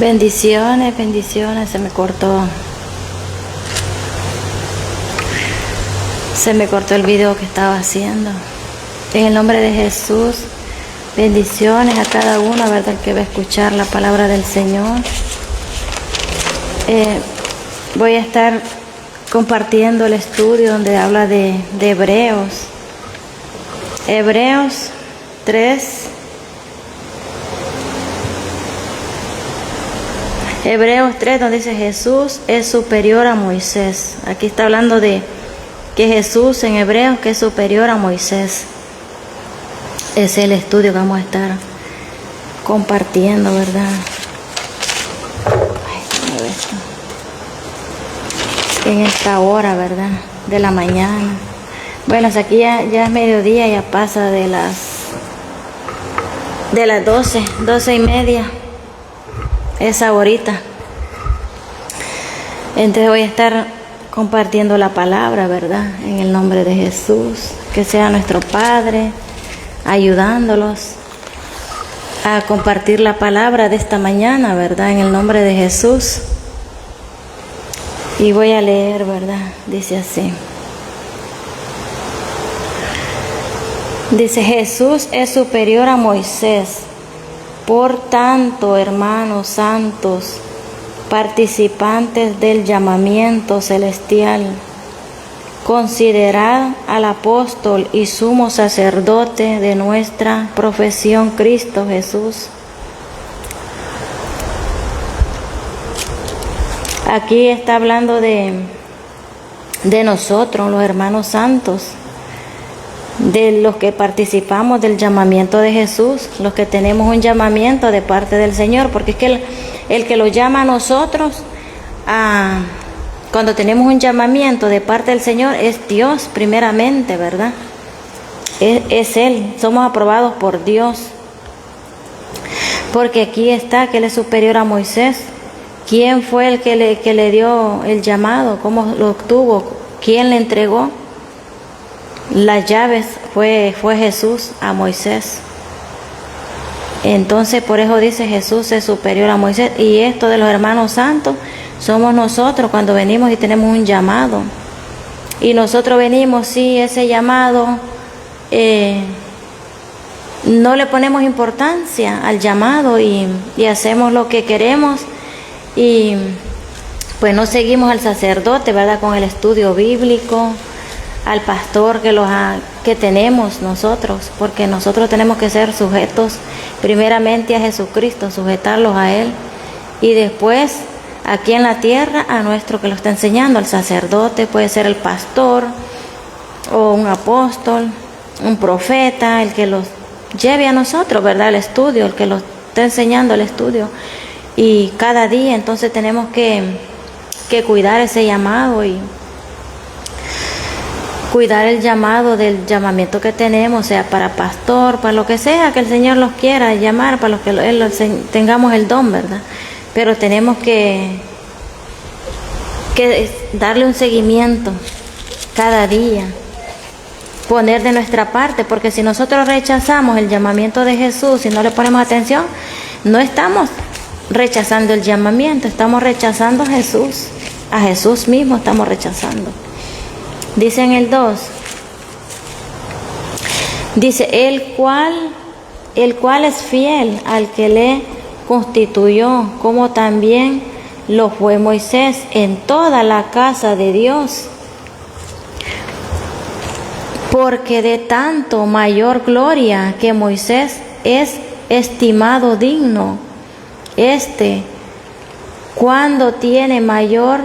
Bendiciones, bendiciones. Se me cortó el video que estaba haciendo. En el nombre de Jesús, bendiciones a cada uno, ¿verdad?, que va a escuchar la palabra del Señor. Voy a estar compartiendo el estudio donde habla de Hebreos. Hebreos 3. Hebreos 3, donde dice Jesús es superior a Moisés. Aquí está hablando de que Jesús en Hebreos que es superior a Moisés. Es el estudio que vamos a estar compartiendo, ¿verdad? Ay, ¿cómo es esto? En esta hora, ¿verdad?, de la mañana. Bueno, aquí ya es mediodía, ya pasa de las 12:30. Esa horita. Entonces voy a estar compartiendo la palabra, ¿verdad?, en el nombre de Jesús. Que sea nuestro Padre ayudándolos a compartir la palabra de esta mañana, ¿verdad?, en el nombre de Jesús. Y voy a leer, ¿verdad? Dice así. Dice: Jesús es superior a Moisés. Por tanto, hermanos santos, participantes del llamamiento celestial, considerad al apóstol y sumo sacerdote de nuestra profesión, Cristo Jesús. Aquí está hablando de nosotros, los hermanos santos, de los que participamos del llamamiento de Jesús, los que tenemos un llamamiento de parte del Señor, porque es que el que lo llama a nosotros, cuando tenemos un llamamiento de parte del Señor, es Dios primeramente, ¿verdad? Es Él, somos aprobados por Dios. Porque aquí está que Él es superior a Moisés. ¿Quién fue el que le dio el llamado? ¿Cómo lo obtuvo? ¿Quién le entregó las llaves? Fue Jesús a Moisés. Entonces por eso dice Jesús es superior a Moisés. Y esto de los hermanos santos somos nosotros cuando venimos y tenemos un llamado. Y nosotros venimos, sí, ese llamado, no le ponemos importancia al llamado y hacemos lo que queremos. Y pues no seguimos al sacerdote, ¿verdad?, con el estudio bíblico, al pastor que tenemos nosotros, porque nosotros tenemos que ser sujetos primeramente a Jesucristo, sujetarlos a Él, y después aquí en la tierra a nuestro que lo está enseñando, al sacerdote, puede ser el pastor o un apóstol, un profeta, el que los lleve a nosotros, ¿verdad?, el estudio, el que los está enseñando el estudio. Y cada día entonces tenemos que cuidar ese llamado y cuidar el llamado del llamamiento que tenemos, sea para pastor, para lo que sea que el Señor los quiera llamar, para los que tengamos el don, ¿verdad? Pero tenemos que darle un seguimiento cada día, poner de nuestra parte, porque si nosotros rechazamos el llamamiento de Jesús y no le ponemos atención, no estamos rechazando el llamamiento, estamos rechazando a Jesús mismo estamos rechazando. Dice en el 2, dice, el cual es fiel al que le constituyó, como también lo fue Moisés en toda la casa de Dios. Porque de tanto mayor gloria que Moisés es estimado digno, cuando tiene mayor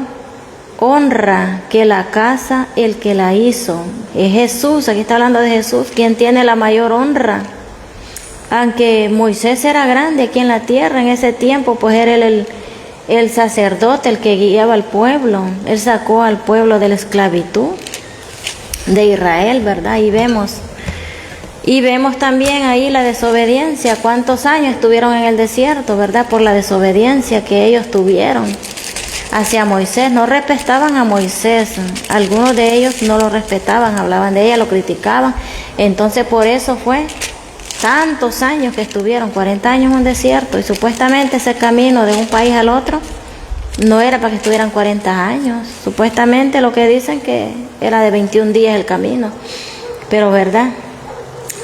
honra que la casa el que la hizo. Es Jesús, aquí está hablando de Jesús, quien tiene la mayor honra. Aunque Moisés era grande aquí en la tierra en ese tiempo, pues era el sacerdote, el que guiaba al pueblo. Él sacó al pueblo de la esclavitud de Israel, ¿verdad? Y vemos también ahí la desobediencia, cuántos años estuvieron en el desierto, ¿verdad? Por la desobediencia que ellos tuvieron hacia Moisés. No respetaban a Moisés, algunos de ellos no lo respetaban, hablaban de ella, lo criticaban. Entonces por eso fue tantos años que estuvieron, 40 años en un desierto, y supuestamente ese camino de un país al otro no era para que estuvieran 40 años. Supuestamente lo que dicen que era de 21 días el camino. Pero ¿verdad?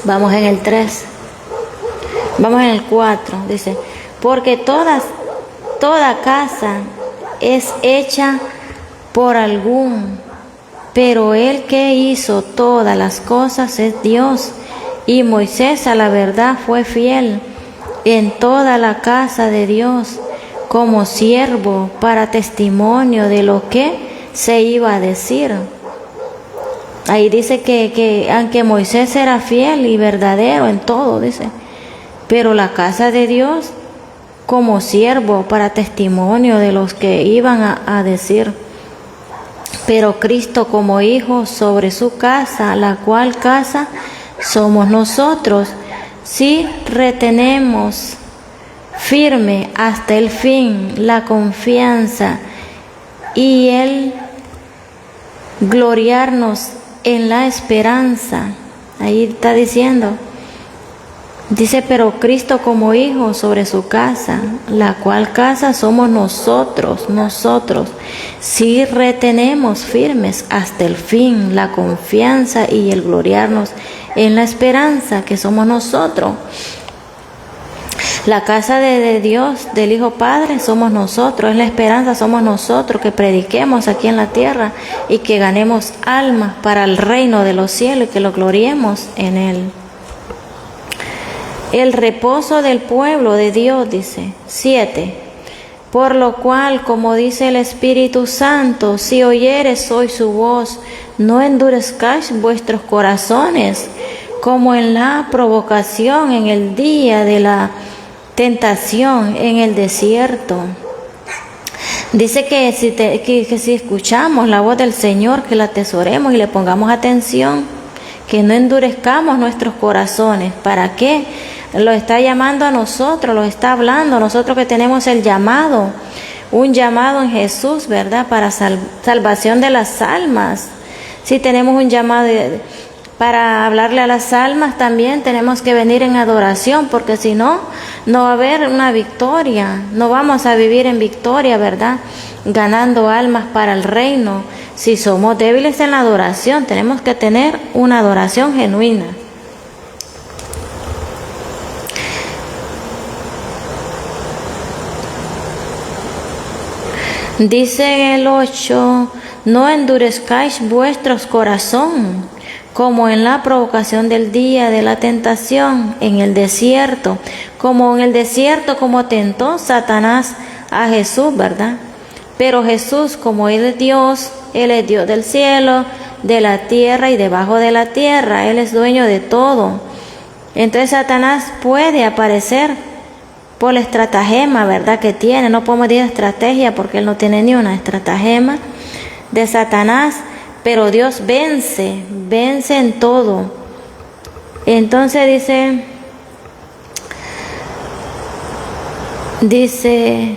Vamos en el 3. Vamos en el 4. Dice, porque toda casa es hecha por algún, pero el que hizo todas las cosas es Dios. Y Moisés a la verdad fue fiel en toda la casa de Dios, como siervo para testimonio de lo que se iba a decir. Ahí dice que aunque Moisés era fiel y verdadero en todo, dice, pero la casa de Dios como siervo para testimonio de los que iban a decir. Pero Cristo como hijo sobre su casa, la cual casa somos nosotros, si retenemos firme hasta el fin la confianza y el gloriarnos en la esperanza. Ahí está diciendo, dice, pero Cristo como hijo sobre su casa, la cual casa somos nosotros, si retenemos firmes hasta el fin la confianza y el gloriarnos en la esperanza que somos nosotros. La casa de Dios, del Hijo Padre, somos nosotros, es la esperanza, somos nosotros que prediquemos aquí en la tierra y que ganemos almas para el reino de los cielos y que lo gloriemos en Él. El reposo del pueblo de Dios, dice, 7. Por lo cual, como dice el Espíritu Santo, si oyeres hoy su voz, no endurezcáis vuestros corazones, como en la provocación en el día de la tentación en el desierto. Dice que si escuchamos la voz del Señor, que la atesoremos y le pongamos atención, que no endurezcamos nuestros corazones. ¿Para qué? Lo está llamando a nosotros, lo está hablando, nosotros que tenemos el llamado, un llamado en Jesús, ¿verdad? Para salvación de las almas. Si tenemos un llamado para hablarle a las almas, también tenemos que venir en adoración, porque si no, no va a haber una victoria, no vamos a vivir en victoria, ¿verdad? Ganando almas para el reino. Si somos débiles en la adoración, tenemos que tener una adoración genuina. Dice en el 8, no endurezcáis vuestros corazón, como en la provocación del día de la tentación en el desierto, como tentó Satanás a Jesús, ¿verdad? Pero Jesús, como Él es Dios del cielo, de la tierra y debajo de la tierra, Él es dueño de todo. Entonces Satanás puede aparecer por la estratagema, ¿verdad?, que tiene. No podemos decir estrategia porque Él no tiene ni una estratagema de Satanás, pero Dios vence en todo. Entonces dice,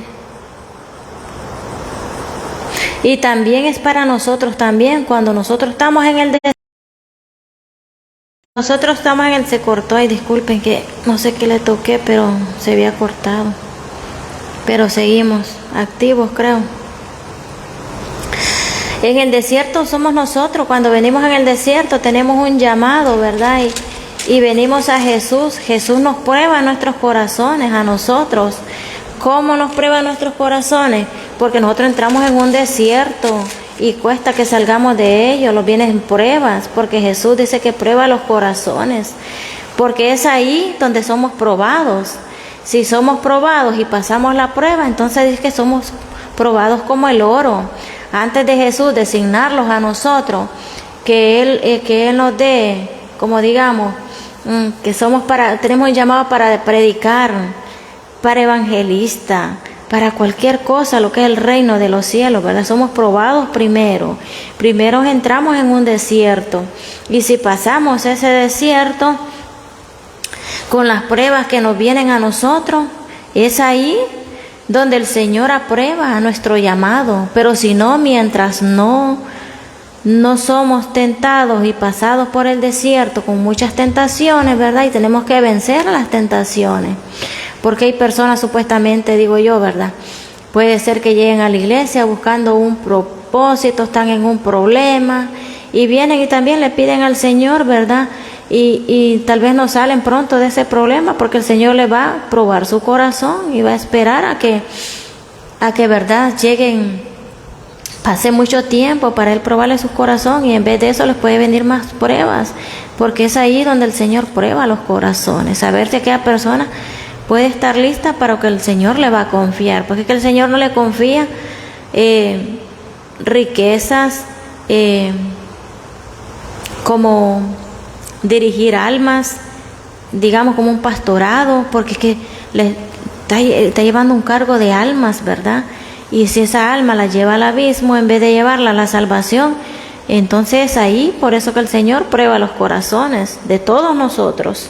y también es para nosotros también, cuando nosotros estamos en el se cortó, y disculpen que no sé qué le toqué, pero se había cortado. Pero seguimos activos, creo. En el desierto somos nosotros, cuando venimos en el desierto tenemos un llamado, ¿verdad? Y venimos a Jesús. Jesús nos prueba nuestros corazones, a nosotros. ¿Cómo nos prueba nuestros corazones? Porque nosotros entramos en un desierto y cuesta que salgamos de ello, los vienen pruebas, porque Jesús dice que prueba los corazones, porque es ahí donde somos probados. Si somos probados y pasamos la prueba, entonces dice que somos probados como el oro. Antes de Jesús designarlos a nosotros, que Él nos dé, como digamos, que tenemos un llamado para predicar, para evangelista, para cualquier cosa, lo que es el reino de los cielos, ¿verdad? Somos probados primero. Primero entramos en un desierto, y si pasamos ese desierto con las pruebas que nos vienen a nosotros, es ahí donde el Señor aprueba a nuestro llamado. Pero si no, mientras no no somos tentados y pasados por el desierto con muchas tentaciones, ¿verdad? Y tenemos que vencer las tentaciones. Porque hay personas, supuestamente, digo yo, ¿verdad? Puede ser que lleguen a la iglesia buscando un propósito, están en un problema y vienen y también le piden al Señor, ¿verdad? Y tal vez no salen pronto de ese problema porque el Señor le va a probar su corazón y va a esperar a que ¿verdad? Pase mucho tiempo para Él probarle su corazón, y en vez de eso les puede venir más pruebas, porque es ahí donde el Señor prueba los corazones, saber si aquella persona puede estar lista para que el Señor le va a confiar, porque es que el Señor no le confía riquezas, como dirigir almas, digamos como un pastorado, porque es que le está llevando un cargo de almas, ¿verdad? Y si esa alma la lleva al abismo en vez de llevarla a la salvación, entonces ahí, por eso que el Señor prueba los corazones de todos nosotros.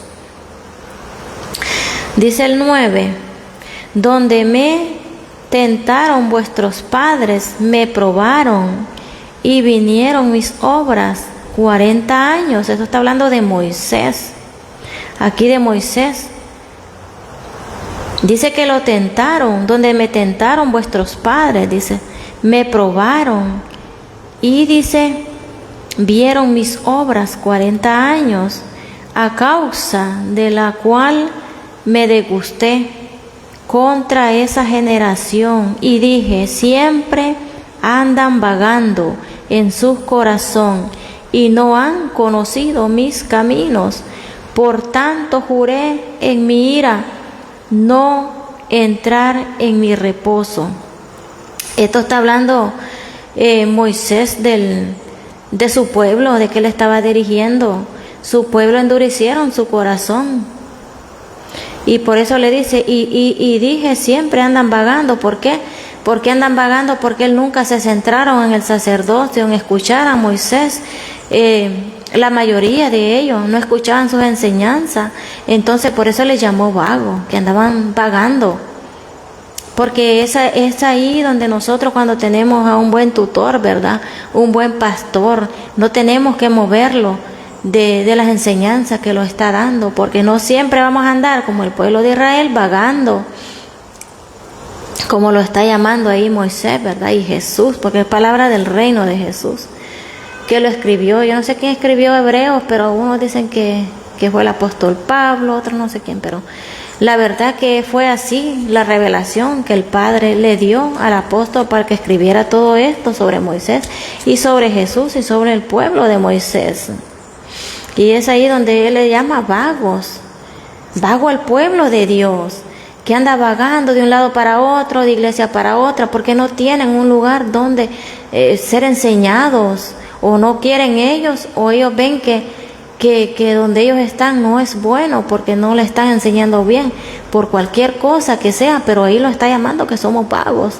Dice el 9, donde me tentaron vuestros padres, me probaron y vinieron mis obras 40 años. Esto está hablando de Moisés, aquí de Moisés. Dice que lo tentaron, donde me tentaron vuestros padres, dice, me probaron y dice, vieron mis obras 40 años, a causa de la cual me degusté contra esa generación y dije, siempre andan vagando en su corazón y no han conocido mis caminos. Por tanto juré en mi ira no entrar en mi reposo. Esto está hablando Moisés de su pueblo, de que él estaba dirigiendo. Su pueblo endurecieron su corazón. Y por eso le dice, y dije, siempre andan vagando. ¿Por qué? ¿Por qué andan vagando? Porque él nunca se centraron en el sacerdocio, en escuchar a Moisés. La mayoría de ellos no escuchaban sus enseñanzas, entonces por eso les llamó vago, que andaban vagando. Porque es ahí donde nosotros, cuando tenemos a un buen tutor, ¿verdad? Un buen pastor, no tenemos que moverlo de las enseñanzas que lo está dando, porque no siempre vamos a andar como el pueblo de Israel vagando, como lo está llamando ahí Moisés, ¿verdad? Y Jesús, porque es palabra del reino de Jesús, que lo escribió. Yo no sé quién escribió Hebreos, pero unos dicen que fue el apóstol Pablo, otros no sé quién, pero la verdad que fue así la revelación que el Padre le dio al apóstol para que escribiera todo esto sobre Moisés y sobre Jesús y sobre el pueblo de Moisés. Y es ahí donde él le llama vagos, vago al pueblo de Dios, que anda vagando de un lado para otro, de iglesia para otra, porque no tienen un lugar donde ser enseñados, o no quieren ellos, o ellos ven que donde ellos están no es bueno, porque no le están enseñando bien, por cualquier cosa que sea, pero ahí lo está llamando que somos vagos.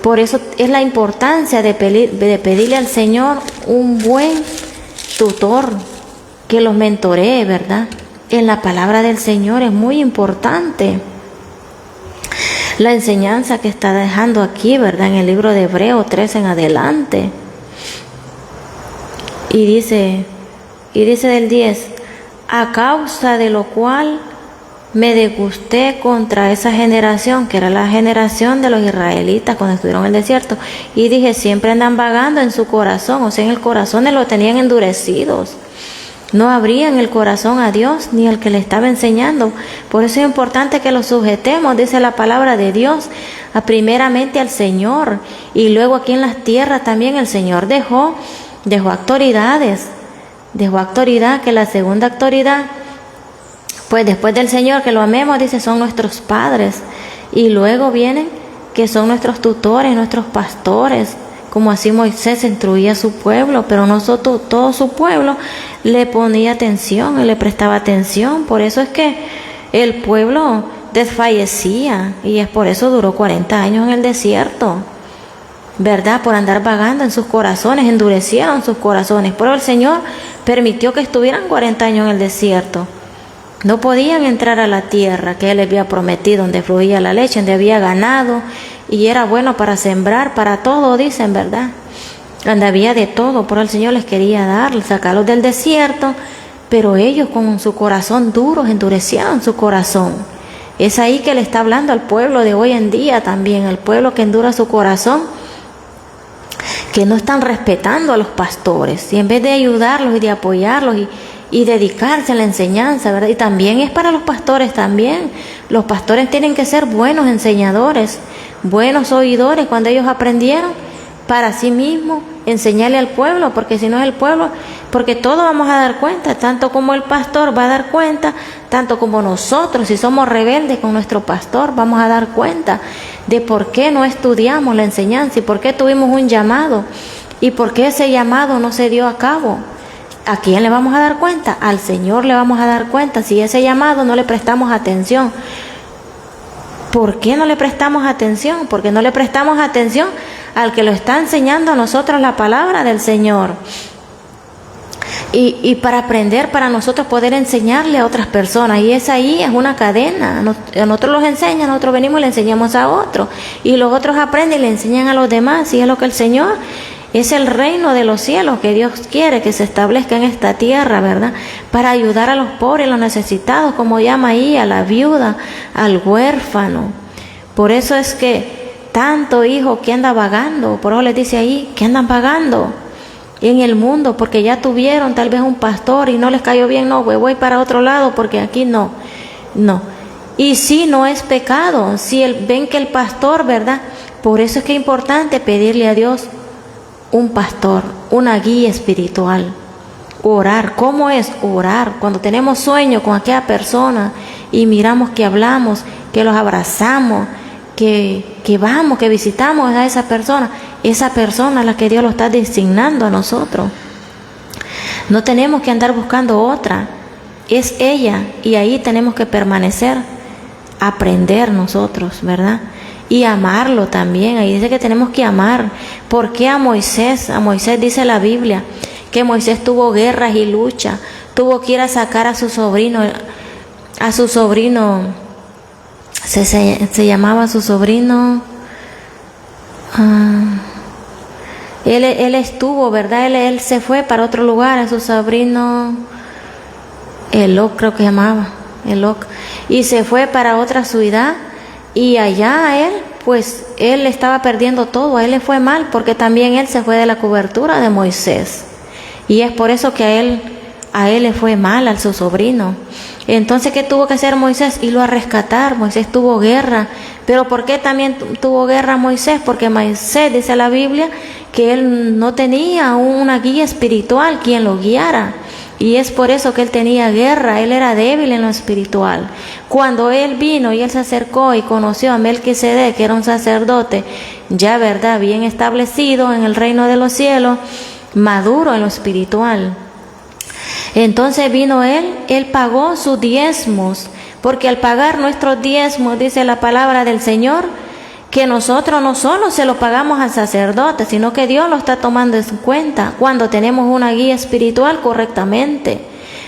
Por eso es la importancia de pedirle al Señor un buen tutor, que los mentoree, ¿verdad? En la palabra del Señor es muy importante la enseñanza que está dejando aquí, ¿verdad? En el libro de Hebreos 3 en adelante. Y dice del 10, a causa de lo cual me degusté contra esa generación, que era la generación de los israelitas cuando estuvieron en el desierto, y dije, siempre andan vagando en su corazón, o sea, en el corazón lo tenían endurecidos, no abrían el corazón a Dios ni al que le estaba enseñando. Por eso es importante que lo sujetemos, dice la palabra de Dios, primeramente al Señor, y luego aquí en las tierras también el Señor dejó autoridades, dejó autoridad, que la segunda autoridad, pues después del Señor, que lo amemos, dice, son nuestros padres, y luego vienen que son nuestros tutores, nuestros pastores, como así Moisés instruía a su pueblo, pero nosotros, todo su pueblo le ponía atención y le prestaba atención. Por eso es que el pueblo desfallecía, y es por eso duró 40 años en el desierto, ¿verdad? Por andar vagando en sus corazones, endurecieron sus corazones. Pero el Señor permitió que estuvieran 40 años en el desierto. No podían entrar a la tierra que Él les había prometido, donde fluía la leche, donde había ganado y era bueno para sembrar, para todo, dicen, ¿verdad? donde había de todo, pero el Señor les quería dar, sacarlos del desierto, pero ellos con su corazón duro endurecieron su corazón. Es ahí que le está hablando al pueblo de hoy en día también, al pueblo que endura su corazón, que no están respetando a los pastores, y en vez de ayudarlos y de apoyarlos y dedicarse a la enseñanza, ¿verdad? Y también es para los pastores también. Los pastores tienen que ser buenos enseñadores, buenos oidores cuando ellos aprendieron, para sí mismos enseñarle al pueblo, porque si no es el pueblo, porque todos vamos a dar cuenta, tanto como el pastor va a dar cuenta, tanto como nosotros, si somos rebeldes con nuestro pastor, vamos a dar cuenta de por qué no estudiamos la enseñanza y por qué tuvimos un llamado y por qué ese llamado no se dio a cabo. ¿A quién le vamos a dar cuenta? Al Señor le vamos a dar cuenta si ese llamado no le prestamos atención. ¿Por qué no le prestamos atención? Porque no le prestamos atención al que lo está enseñando a nosotros la palabra del Señor. Y para aprender, para nosotros poder enseñarle a otras personas. Y es ahí, es una cadena. A nosotros los enseñan, nosotros venimos y le enseñamos a otros. Y los otros aprenden y le enseñan a los demás. Y es lo que el Señor, es el reino de los cielos que Dios quiere que se establezca en esta tierra, ¿verdad? Para ayudar a los pobres y los necesitados, como llama ahí, a la viuda, al huérfano. Por eso es que tanto hijo que anda vagando, por eso les dice ahí, que andan vagando en el mundo, porque ya tuvieron tal vez un pastor y no les cayó bien, no, voy para otro lado porque aquí no. Y si no es pecado, si ven que el pastor, ¿verdad? Por eso es que es importante pedirle a Dios un pastor, una guía espiritual. Orar, ¿cómo es orar? Cuando tenemos sueño con aquella persona y miramos que hablamos, que los abrazamos, que vamos, que visitamos a esa persona es la que Dios lo está designando a nosotros. No tenemos que andar buscando otra, es ella, y ahí tenemos que permanecer, aprender nosotros, ¿verdad? Y amarlo también. Ahí dice que tenemos que amar. ¿Por qué a Moisés? A Moisés dice la Biblia que Moisés tuvo guerras y lucha, tuvo que ir a sacar a su sobrino, se llamaba su sobrino, él estuvo, ¿verdad? Él se fue para otro lugar, a su sobrino, Eloc creo que se llamaba, Eloc, y se fue para otra ciudad, y allá él estaba perdiendo todo, a él le fue mal, porque también él se fue de la cobertura de Moisés, y es por eso que a él le fue mal, a su sobrino. Entonces, ¿qué tuvo que hacer Moisés? Irlo a rescatar. Moisés tuvo guerra. ¿Pero por qué también tuvo guerra Moisés? Porque Moisés, dice la Biblia, que él no tenía una guía espiritual quien lo guiara. Y es por eso que él tenía guerra, él era débil en lo espiritual. Cuando él vino y él se acercó y conoció a Melquisedec, que era un sacerdote, ya verdad, bien establecido en el reino de los cielos, maduro en lo espiritual. Entonces vino él pagó sus diezmos, porque al pagar nuestros diezmos, dice la palabra del Señor, que nosotros no solo se lo pagamos al sacerdote, sino que Dios lo está tomando en cuenta cuando tenemos una guía espiritual correctamente.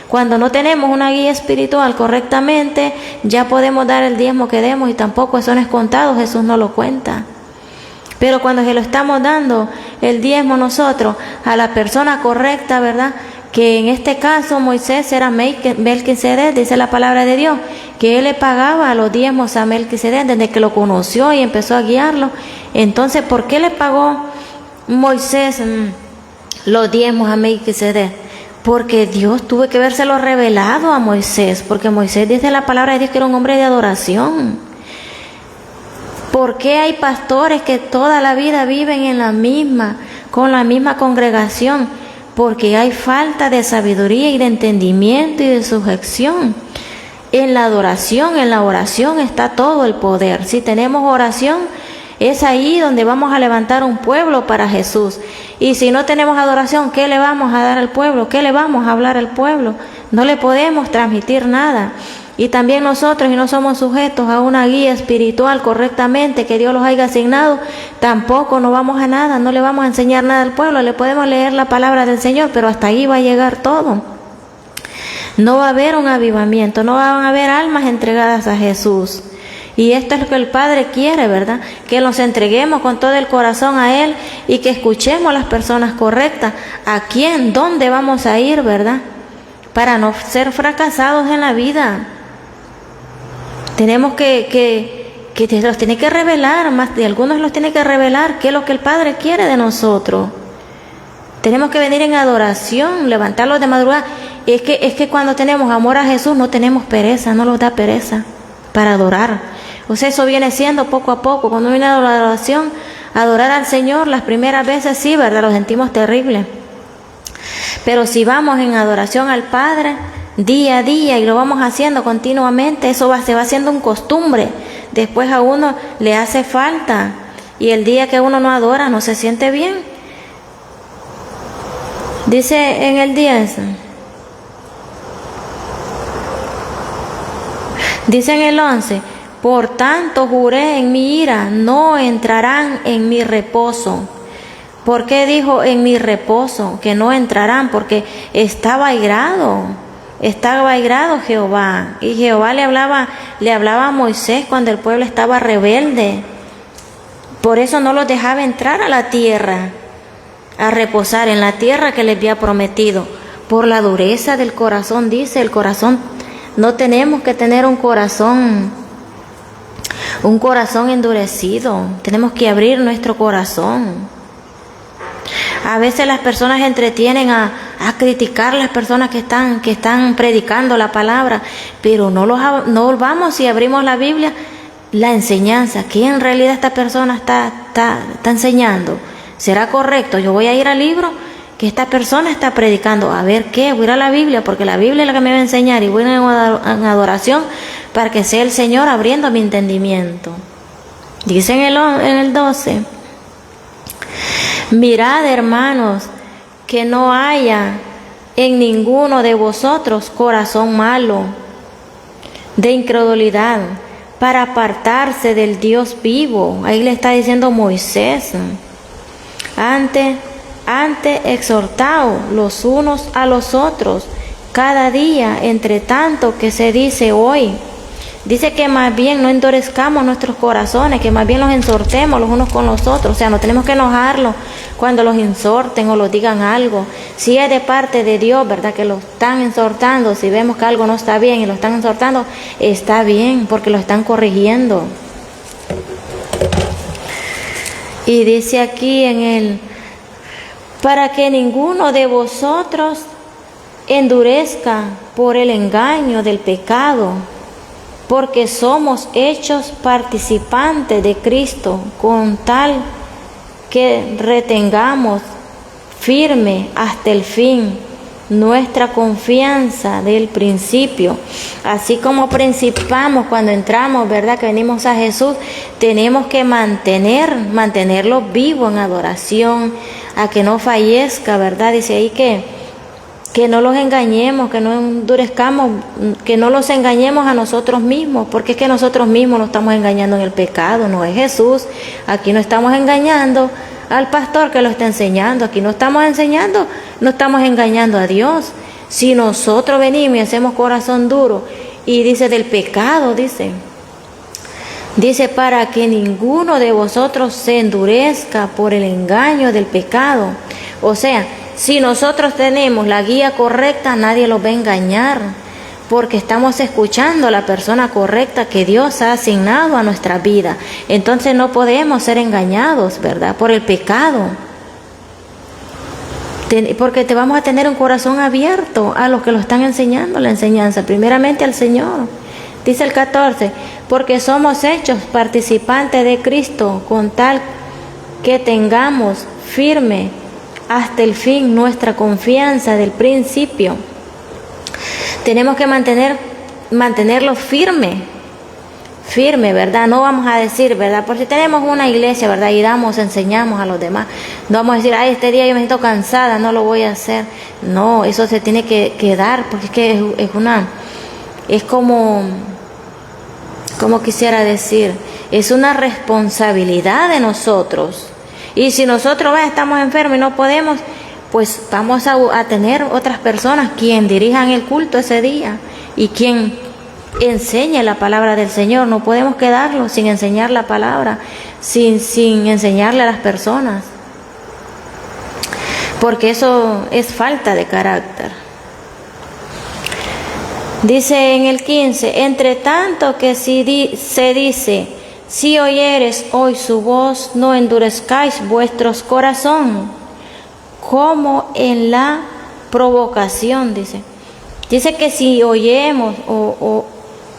Cuando no tenemos una guía espiritual correctamente, ya podemos dar el diezmo que demos y tampoco eso no es contado, Jesús no lo cuenta. Pero cuando se lo estamos dando el diezmo nosotros a la persona correcta, ¿verdad? Que en este caso Moisés era Melquisedec, dice la palabra de Dios, que él le pagaba los diezmos a Melquisedec desde que lo conoció y empezó a guiarlo. Entonces, ¿por qué le pagó Moisés los diezmos a Melquisedec? Porque Dios tuvo que habérselo revelado a Moisés, porque Moisés, dice la palabra de Dios, que era un hombre de adoración. ¿Por qué hay pastores que toda la vida viven con la misma congregación? Porque hay falta de sabiduría y de entendimiento y de sujeción. En la adoración, en la oración está todo el poder. Si tenemos oración, es ahí donde vamos a levantar un pueblo para Jesús. Y si no tenemos adoración, ¿qué le vamos a dar al pueblo? ¿Qué le vamos a hablar al pueblo? No le podemos transmitir nada. Y también nosotros, si no somos sujetos a una guía espiritual correctamente que Dios los haya asignado, tampoco no vamos a nada, no le vamos a enseñar nada al pueblo. Le podemos leer la palabra del Señor, pero hasta ahí va a llegar todo. No va a haber un avivamiento, no van a haber almas entregadas a Jesús. Y esto es lo que el Padre quiere, ¿verdad? Que nos entreguemos con todo el corazón a Él y que escuchemos a las personas correctas. ¿A quién? ¿Dónde vamos a ir, verdad? Para no ser fracasados en la vida. Tenemos que los tiene que revelar, más de algunos los tiene que revelar qué es lo que el Padre quiere de nosotros. Tenemos que venir en adoración, levantarlos de madrugada. Es que cuando tenemos amor a Jesús no tenemos pereza, no nos da pereza para adorar. O sea, eso viene siendo poco a poco. Cuando viene a la adoración, adorar al Señor, las primeras veces sí, ¿verdad? Lo sentimos terrible. Pero si vamos en adoración al Padre, día a día, y lo vamos haciendo continuamente, eso se va haciendo un costumbre. Después a uno le hace falta. Y el día que uno no adora, no se siente bien. Dice en el 10. Dice en el 11. Por tanto juré en mi ira, no entrarán en mi reposo. ¿Por qué dijo en mi reposo que no entrarán? Porque estaba airado Jehová. Y Jehová le hablaba a Moisés cuando el pueblo estaba rebelde. Por eso no los dejaba entrar a la tierra, a reposar en la tierra que les había prometido. Por la dureza del corazón, dice el corazón. No tenemos que tener un corazón endurecido. Tenemos que abrir nuestro corazón. A veces las personas entretienen a criticar a las personas que están predicando la palabra, pero no vamos y abrimos la Biblia, la enseñanza, que en realidad esta persona está enseñando. ¿Será correcto? Yo voy a ir al libro que esta persona está predicando. A ver qué, voy a ir a la Biblia, porque la Biblia es la que me va a enseñar, y voy en adoración para que sea el Señor abriendo mi entendimiento. Dice en el 12. Mirad, hermanos, que no haya en ninguno de vosotros corazón malo de incredulidad para apartarse del Dios vivo. Ahí le está diciendo Moisés. Antes exhortaos los unos a los otros cada día, entre tanto que se dice hoy. Dice que más bien no endurezcamos nuestros corazones, que más bien los exhortemos los unos con los otros. O sea, no tenemos que enojarlos cuando los exhorten o los digan algo. Si es de parte de Dios, ¿verdad?, que lo están exhortando, si vemos que algo no está bien y lo están exhortando, está bien, porque lo están corrigiendo. Y dice aquí para que ninguno de vosotros endurezca por el engaño del pecado, porque somos hechos participantes de Cristo, con tal que retengamos firme hasta el fin nuestra confianza del principio. Así como principamos cuando entramos, ¿verdad?, que venimos a Jesús, tenemos que mantenerlo vivo en adoración, a que no fallezca, ¿verdad? Dice ahí que no los engañemos, que no endurezcamos, que no los engañemos a nosotros mismos, porque es que nosotros mismos nos estamos engañando en el pecado, no es Jesús. Aquí no estamos engañando al pastor que lo está enseñando, aquí no estamos engañando a Dios. Si nosotros venimos y hacemos corazón duro, y dice del pecado, dice para que ninguno de vosotros se endurezca por el engaño del pecado. O sea, si nosotros tenemos la guía correcta, nadie los va a engañar, porque estamos escuchando a la persona correcta que Dios ha asignado a nuestra vida. Entonces no podemos ser engañados, ¿verdad?, por el pecado. Porque te vamos a tener un corazón abierto a los que lo están enseñando la enseñanza, primeramente al Señor. Dice el 14, porque somos hechos participantes de Cristo, con tal que tengamos firme hasta el fin nuestra confianza del principio. Tenemos que mantenerlo firme, ¿verdad? No vamos a decir, ¿verdad?, por si tenemos una iglesia, ¿verdad?, y enseñamos a los demás, no vamos a decir, ay, este día yo me siento cansada, no lo voy a hacer. No, eso se tiene que dar, porque es que es como quisiera decir, es una responsabilidad de nosotros. Y si nosotros estamos enfermos y no podemos, pues vamos a tener otras personas quien dirijan el culto ese día y quien enseñe la palabra del Señor. No podemos quedarlo sin enseñar la palabra, sin enseñarle a las personas, porque eso es falta de carácter. Dice en el 15, entre tanto que se dice, si oyeres hoy su voz, no endurezcáis vuestros corazón, como en la provocación, dice. Dice que si oyemos o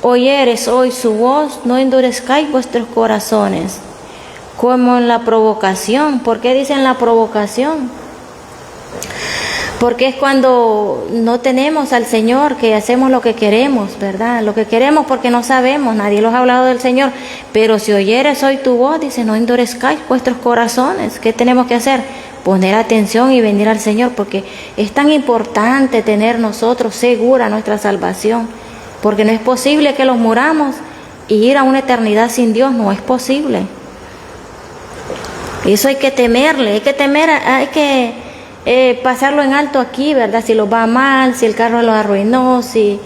oyeres hoy su voz, no endurezcáis vuestros corazones, como en la provocación. ¿Por qué dicen la provocación? Porque es cuando no tenemos al Señor, que hacemos lo que queremos, ¿verdad? Lo que queremos porque no sabemos, nadie los ha hablado del Señor. Pero si oyeres hoy tu voz, dice, no endurezcáis vuestros corazones. ¿Qué tenemos que hacer? Poner atención y venir al Señor, porque es tan importante tener nosotros segura nuestra salvación, porque no es posible que los muramos y ir a una eternidad sin Dios, no es posible. Eso hay que temerle, hay que pasarlo en alto aquí, ¿verdad? Si lo va mal, si el carro lo arruinó, si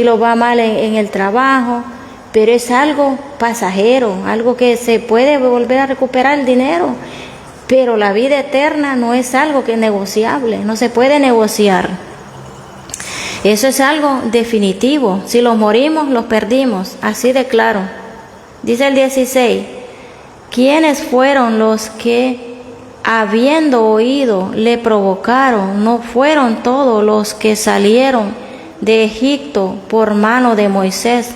lo va mal en el trabajo, pero es algo pasajero, algo que se puede volver a recuperar el dinero, pero la vida eterna no es algo que es negociable, no se puede negociar. Eso es algo definitivo. Si los morimos, los perdimos, así de claro. Dice el 16, ¿quiénes fueron los que habiendo oído le provocaron? No fueron todos los que salieron de Egipto por mano de Moisés.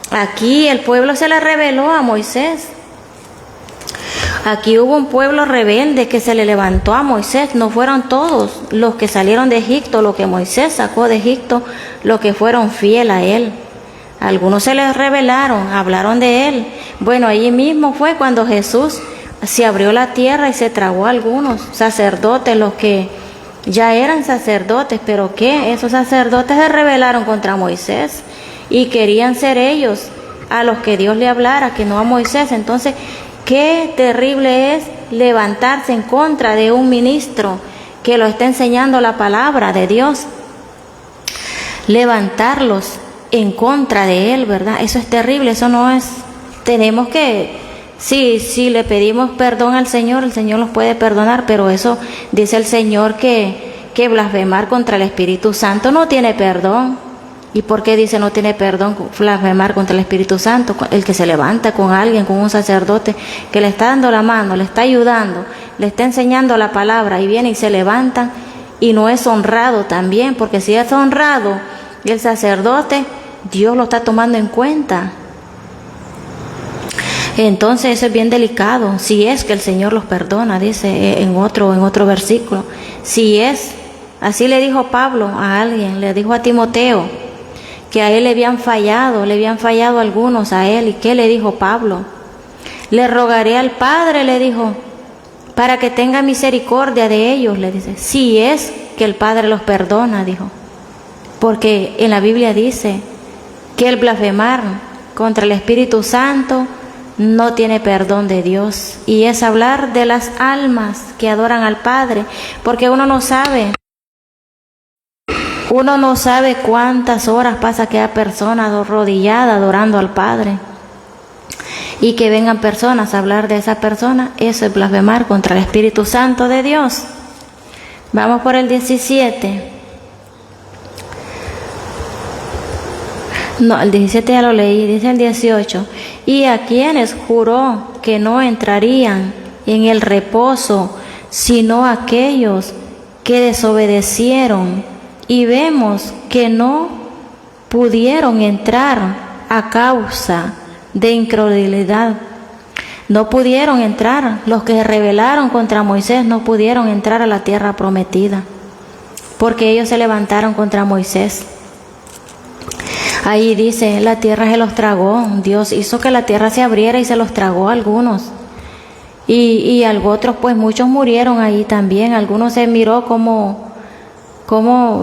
Aquí el pueblo se le rebeló a Moisés. Aquí hubo un pueblo rebelde que se le levantó a Moisés. No fueron todos los que salieron de Egipto, los que Moisés sacó de Egipto, los que fueron fieles a él. Algunos se les rebelaron, hablaron de él. Bueno, allí mismo fue cuando Jesús se abrió la tierra y se tragó a algunos sacerdotes, los que ya eran sacerdotes, pero que esos sacerdotes se rebelaron contra Moisés y querían ser ellos a los que Dios le hablara, que no a Moisés. Entonces, qué terrible es levantarse en contra de un ministro que lo está enseñando la palabra de Dios, levantarlos en contra de él, ¿verdad? Eso es terrible, eso no es, tenemos que, si le pedimos perdón al Señor, el Señor los puede perdonar, pero eso dice el Señor que blasfemar contra el Espíritu Santo no tiene perdón. ¿Y por qué dice no tiene perdón blasfemar contra el Espíritu Santo? El que se levanta con alguien, con un sacerdote que le está dando la mano, le está ayudando, le está enseñando la palabra, y viene y se levantan y no es honrado también, porque si es honrado el sacerdote, Dios lo está tomando en cuenta. Entonces eso es bien delicado, si es que el Señor los perdona, dice en otro versículo. Si es, así le dijo Pablo a alguien, le dijo a Timoteo, que a él le habían fallado algunos a él. ¿Y qué le dijo Pablo? Le rogaré al Padre, le dijo, para que tenga misericordia de ellos, le dice, si es que el Padre los perdona, dijo. Porque en la Biblia dice que el blasfemar contra el Espíritu Santo no tiene perdón de Dios, y es hablar de las almas que adoran al Padre, porque uno no sabe cuántas horas pasa aquella persona arrodillada adorando al Padre, y que vengan personas a hablar de esa persona. Eso es blasfemar contra el Espíritu Santo de Dios. Vamos por el 17. No, el 17 ya lo leí, dice el 18. Y a quienes juró que no entrarían en el reposo, sino aquellos que desobedecieron, y vemos que no pudieron entrar a causa de incredulidad. No pudieron entrar, los que se rebelaron contra Moisés no pudieron entrar a la tierra prometida, porque ellos se levantaron contra Moisés. Ahí dice, la tierra se los tragó. Dios hizo que la tierra se abriera y se los tragó a algunos. Y a otros, pues muchos murieron ahí también. Algunos se miró como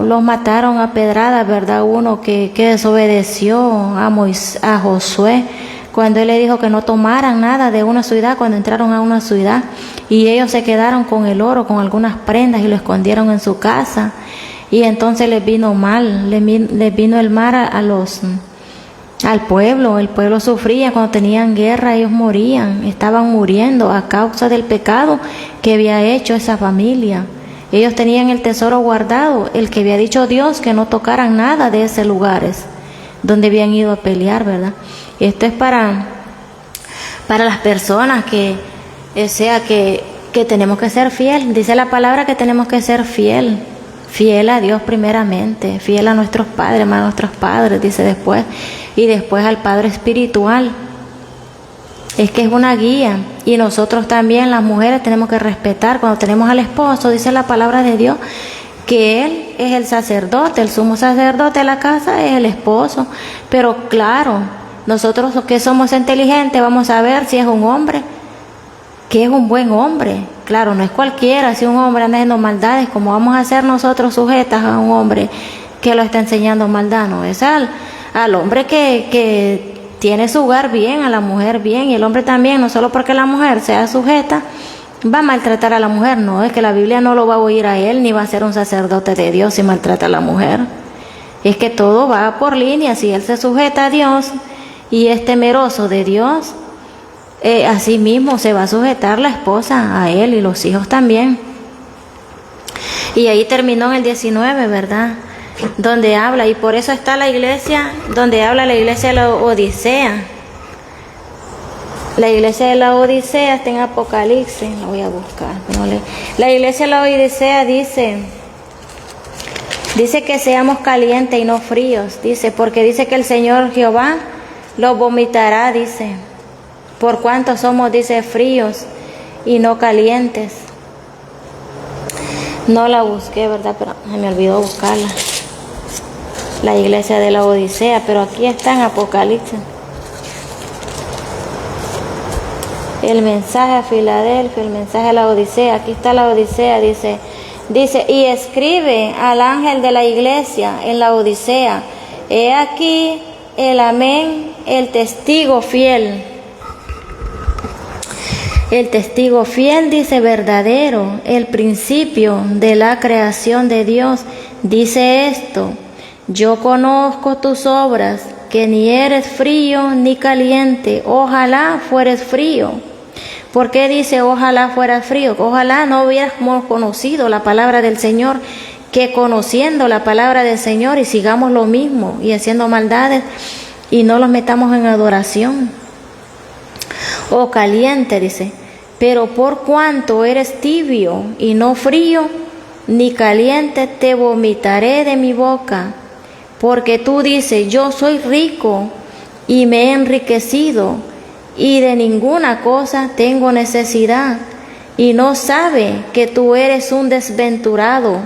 los mataron a pedradas, ¿verdad? Uno que desobedeció a Josué, cuando él le dijo que no tomaran nada de una ciudad, cuando entraron a una ciudad. Y ellos se quedaron con el oro, con algunas prendas, y lo escondieron en su casa. Y entonces les vino mal, les vino el mal al pueblo. El pueblo sufría cuando tenían guerra, ellos morían, estaban muriendo a causa del pecado que había hecho esa familia. Ellos tenían el tesoro guardado, el que había dicho Dios que no tocaran nada de esos lugares donde habían ido a pelear, ¿verdad? Esto es para las personas que tenemos que ser fiel. Dice la palabra que tenemos que ser fiel a Dios primeramente, fiel a nuestros padres, más a nuestros padres, dice después, y después al Padre espiritual. Es que es una guía, y nosotros también, las mujeres, tenemos que respetar. Cuando tenemos al esposo, dice la palabra de Dios, que él es el sacerdote, el sumo sacerdote de la casa es el esposo. Pero claro, nosotros que somos inteligentes vamos a ver si es un hombre, que es un buen hombre. Claro, no es cualquiera. Si un hombre anda haciendo maldades, como vamos a ser nosotros sujetas a un hombre que lo está enseñando maldad? No, es al hombre que tiene su hogar bien, a la mujer bien, y el hombre también. No solo porque la mujer sea sujeta va a maltratar a la mujer. No, es que la Biblia no lo va a oír a él, ni va a ser un sacerdote de Dios si maltrata a la mujer. Es que todo va por línea. Si él se sujeta a Dios y es temeroso de Dios, así mismo se va a sujetar la esposa a él, y los hijos también. Y ahí terminó en el 19, ¿verdad? Donde habla, y por eso está la iglesia, donde habla la iglesia de la Odisea. La iglesia de la Odisea está en Apocalipsis, la voy a buscar. La iglesia de la Odisea dice que seamos calientes y no fríos, dice, porque dice que el Señor Jehová los vomitará, dice, por cuanto somos, dice, fríos y no calientes. No la busqué, ¿verdad? Pero se me olvidó buscarla. La iglesia de la Odisea, pero aquí está en Apocalipsis. El mensaje a Filadelfia, el mensaje a la Odisea. Aquí está la Odisea, dice, y escribe al ángel de la iglesia en la Odisea: he aquí el amén, el testigo fiel. El testigo fiel, dice, verdadero, el principio de la creación de Dios, dice esto: yo conozco tus obras, que ni eres frío ni caliente. Ojalá fueres frío. ¿Por qué dice ojalá fueras frío? Ojalá no hubiéramos conocido la palabra del Señor, que conociendo la palabra del Señor y sigamos lo mismo y haciendo maldades y no los metamos en adoración. O caliente, dice, pero por cuanto eres tibio y no frío ni caliente, te vomitaré de mi boca. Porque tú dices, yo soy rico y me he enriquecido, y de ninguna cosa tengo necesidad, y no sabe que tú eres un desventurado,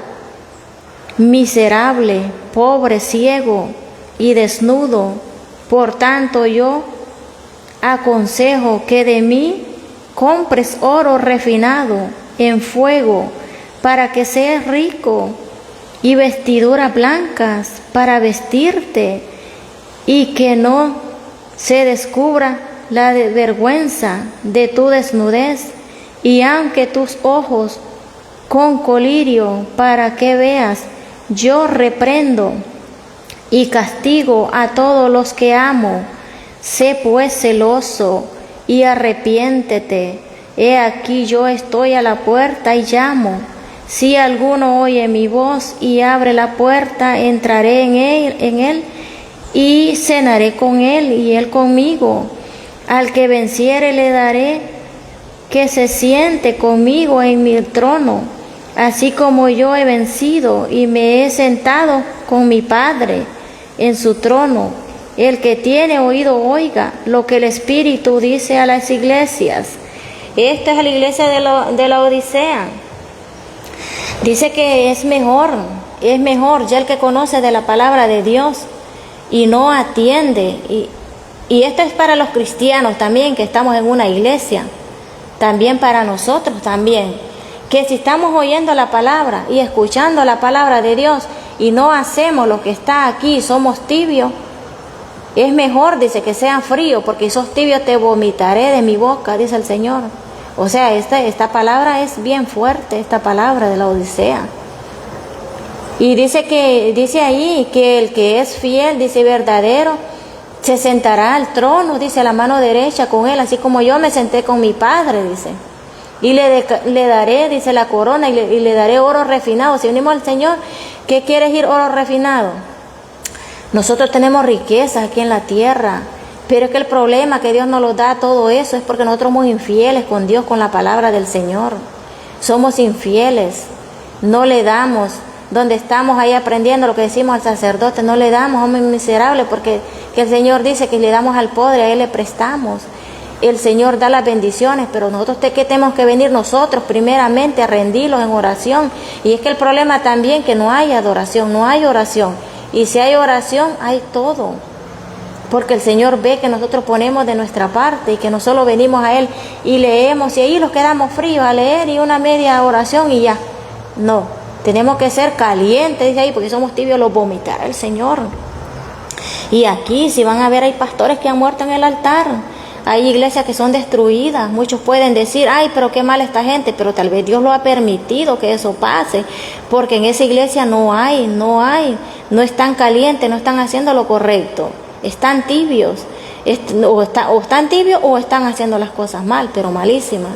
miserable, pobre, ciego y desnudo. Por tanto yo aconsejo que de mí compres oro refinado en fuego, para que seas rico, y vestiduras blancas para vestirte, y que no se descubra la vergüenza de tu desnudez, y aunque tus ojos con colirio para que veas, yo reprendo y castigo a todos los que amo. Sé pues celoso y arrepiéntete. He aquí yo estoy a la puerta y llamo. Si alguno oye mi voz y abre la puerta, entraré en él y cenaré con él y él conmigo. Al que venciere le daré que se siente conmigo en mi trono, así como yo he vencido y me he sentado con mi Padre en su trono. El que tiene oído oiga lo que el Espíritu dice a las iglesias. Esta es la iglesia de la Odisea. Dice que es mejor ya el que conoce de la palabra de Dios y no atiende. Y esto es para los cristianos también, que estamos en una iglesia. También para nosotros también. Que si estamos oyendo la palabra y escuchando la palabra de Dios y no hacemos lo que está aquí, somos tibios, es mejor, dice, que sean fríos, porque si sos tibio te vomitaré de mi boca, dice el Señor. O sea, esta palabra es bien fuerte, esta palabra de la Odisea. Y dice ahí que el que es fiel, dice verdadero, se sentará al trono, dice, a la mano derecha con él, así como yo me senté con mi Padre, dice. Y le daré, dice, la corona y le daré oro refinado. Si venimos al Señor, ¿qué quieres ir oro refinado? Nosotros tenemos riquezas aquí en la tierra, pero es que el problema que Dios nos lo da todo eso es porque nosotros somos infieles con Dios, con la palabra del Señor. Somos infieles, no le damos. Donde estamos ahí aprendiendo lo que decimos al sacerdote, no le damos, hombre miserable, porque que el Señor dice que le damos al pobre, a Él le prestamos. El Señor da las bendiciones, pero nosotros que tenemos que venir nosotros primeramente a rendirlos en oración. Y es que el problema también que no hay adoración, no hay oración. Y si hay oración, hay todo. Porque el Señor ve que nosotros ponemos de nuestra parte y que no solo venimos a Él y leemos y ahí los quedamos fríos a leer y una media oración y ya. No, tenemos que ser calientes, dice ahí, porque somos tibios, los vomitará el Señor. Y aquí, si van a ver, hay pastores que han muerto en el altar. Hay iglesias que son destruidas. Muchos pueden decir, ay, pero qué mal esta gente, pero tal vez Dios lo ha permitido que eso pase, porque en esa iglesia no están calientes, no están haciendo lo correcto, están tibios, o están tibios o están haciendo las cosas mal, pero malísimas.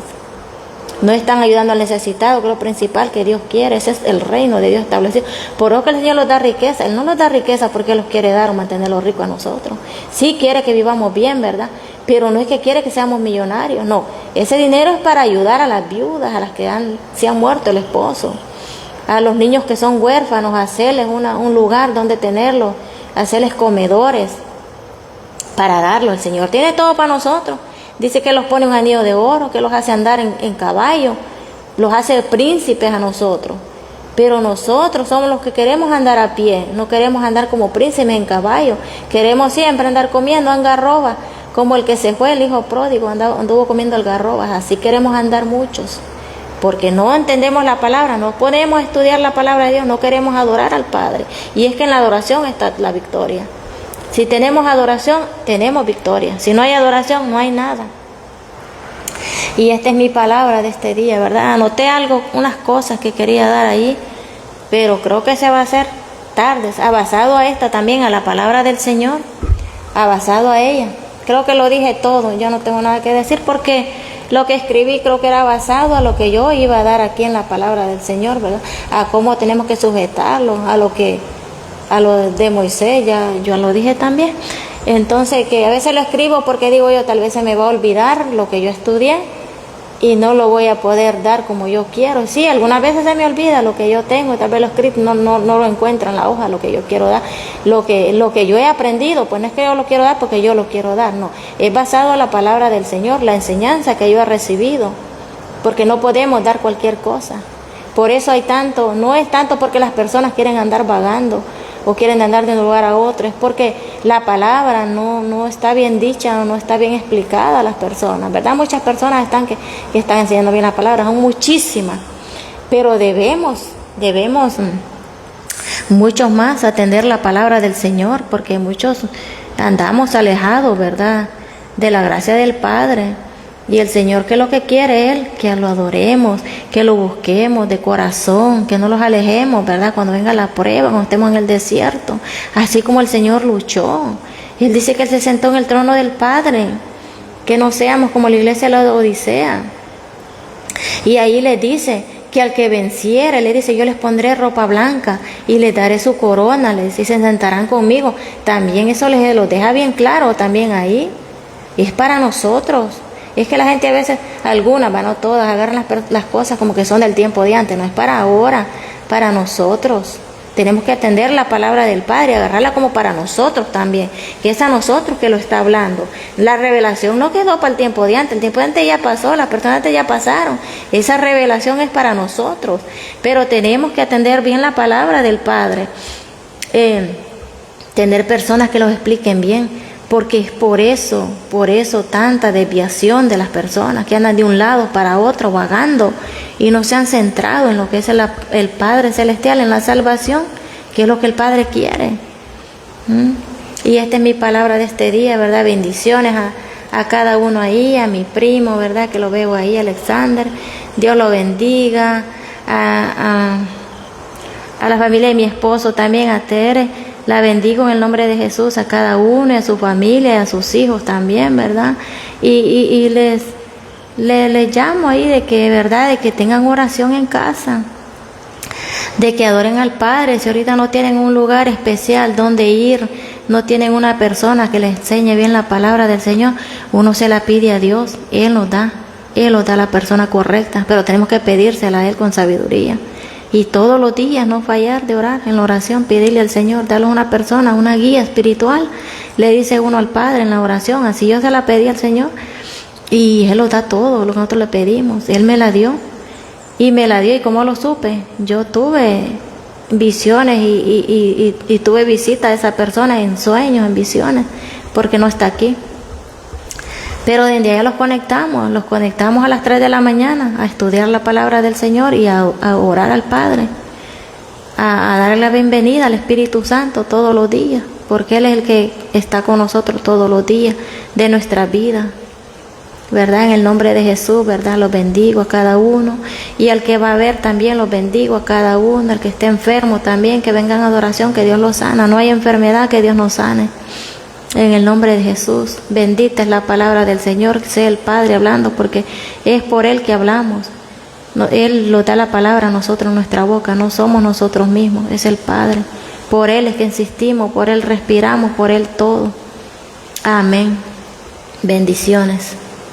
No están ayudando al necesitado, que es lo principal que Dios quiere. Ese es el reino de Dios establecido. Por eso que el Señor nos da riqueza. Él no nos da riqueza porque Él los quiere dar o mantenerlos ricos a nosotros. Sí quiere que vivamos bien, ¿verdad? Pero no es que quiere que seamos millonarios, no. Ese dinero es para ayudar a las viudas, a las que se han muerto el esposo, a los niños que son huérfanos, a hacerles un lugar donde tenerlos, hacerles comedores, para darlo. El Señor tiene todo para nosotros. Dice que los pone un anillo de oro, que los hace andar en caballo, los hace príncipes a nosotros. Pero nosotros somos los que queremos andar a pie, no queremos andar como príncipes en caballo. Queremos siempre andar comiendo algarrobas, como el que se fue, el hijo pródigo, anduvo comiendo algarrobas. Así queremos andar muchos, porque no entendemos la palabra, no podemos estudiar la palabra de Dios, no queremos adorar al Padre. Y es que en la adoración está la victoria. Si tenemos adoración, tenemos victoria. Si no hay adoración, no hay nada. Y esta es mi palabra de este día, ¿verdad? Anoté unas cosas que quería dar ahí, pero creo que se va a hacer tarde. Ha basado a esta también, a la palabra del Señor, ha basado a ella. Creo que lo dije todo, yo no tengo nada que decir porque lo que escribí creo que era basado a lo que yo iba a dar aquí en la palabra del Señor, ¿verdad? A cómo tenemos que sujetarlo, a lo de Moisés, ya yo lo dije también. Entonces, que a veces lo escribo porque digo yo, tal vez se me va a olvidar lo que yo estudié y no lo voy a poder dar como yo quiero. Sí, algunas veces se me olvida lo que yo tengo, tal vez lo escrito no lo encuentro en la hoja, lo que yo quiero dar, lo que yo he aprendido, pues no es que yo lo quiero dar porque yo lo quiero dar, no, es basado en la palabra del Señor, la enseñanza que yo he recibido, porque no podemos dar cualquier cosa. Por eso hay tanto, no es tanto porque las personas quieren andar vagando o quieren andar de un lugar a otro, es porque la palabra no está bien dicha, no está bien explicada a las personas, ¿verdad? Muchas personas que están enseñando bien la palabra, son muchísimas, pero debemos muchos más atender la palabra del Señor, porque muchos andamos alejados, ¿verdad?, de la gracia del Padre. Y el Señor, que lo que quiere Él, que lo adoremos, que lo busquemos de corazón, que no los alejemos, ¿verdad? Cuando venga la prueba, cuando estemos en el desierto, así como el Señor luchó. Él dice que Él se sentó en el trono del Padre, que no seamos como la iglesia de la Odisea. Y ahí le dice que al que venciere, le dice, yo les pondré ropa blanca y les daré su corona, les dice, se sentarán conmigo. También eso les lo deja bien claro también ahí. Es para nosotros. Es que la gente a veces, algunas, no todas, agarran las cosas como que son del tiempo de antes. No es para ahora, para nosotros. Tenemos que atender la palabra del Padre, agarrarla como para nosotros también, que es a nosotros que lo está hablando. La revelación no quedó para el tiempo de antes, el tiempo de antes ya pasó, las personas de antes ya pasaron. Esa revelación es para nosotros, pero tenemos que atender bien la palabra del Padre. Tener personas que los expliquen bien. Porque es por eso tanta desviación de las personas que andan de un lado para otro vagando y no se han centrado en lo que es el Padre Celestial, en la salvación, que es lo que el Padre quiere. Y esta es mi palabra de este día, ¿verdad? Bendiciones a cada uno ahí, a mi primo, ¿verdad? Que lo veo ahí, Alexander. Dios lo bendiga. A la familia de mi esposo también, a Tere. La bendigo en el nombre de Jesús a cada uno, a su familia, a sus hijos también, ¿verdad? Y les llamo ahí de que, ¿verdad?, de que tengan oración en casa, de que adoren al Padre. Si ahorita no tienen un lugar especial donde ir, no tienen una persona que les enseñe bien la palabra del Señor, uno se la pide a Dios, Él nos da la persona correcta, pero tenemos que pedírsela a Él con sabiduría. Y todos los días no fallar de orar en la oración, pedirle al Señor, darle una persona, una guía espiritual. Le dice uno al Padre en la oración, así yo se la pedí al Señor y Él nos da todo lo que nosotros le pedimos. Él me la dio y ¿cómo lo supe? Yo tuve visiones y tuve visita a esa persona en sueños, en visiones, porque no está aquí. Pero desde allá los conectamos a las 3 de la mañana a estudiar la palabra del Señor y a orar al Padre, a darle la bienvenida al Espíritu Santo todos los días, porque Él es el que está con nosotros todos los días de nuestra vida, ¿verdad? En el nombre de Jesús, ¿verdad? Los bendigo a cada uno, y al que va a ver también los bendigo a cada uno, al que esté enfermo también, que vengan a adoración, que Dios los sana. No hay enfermedad que Dios nos sane. En el nombre de Jesús, bendita es la palabra del Señor, que sea el Padre hablando, porque es por Él que hablamos. Él nos da la palabra a nosotros en nuestra boca, no somos nosotros mismos, es el Padre. Por Él es que insistimos, por Él respiramos, por Él todo. Amén. Bendiciones.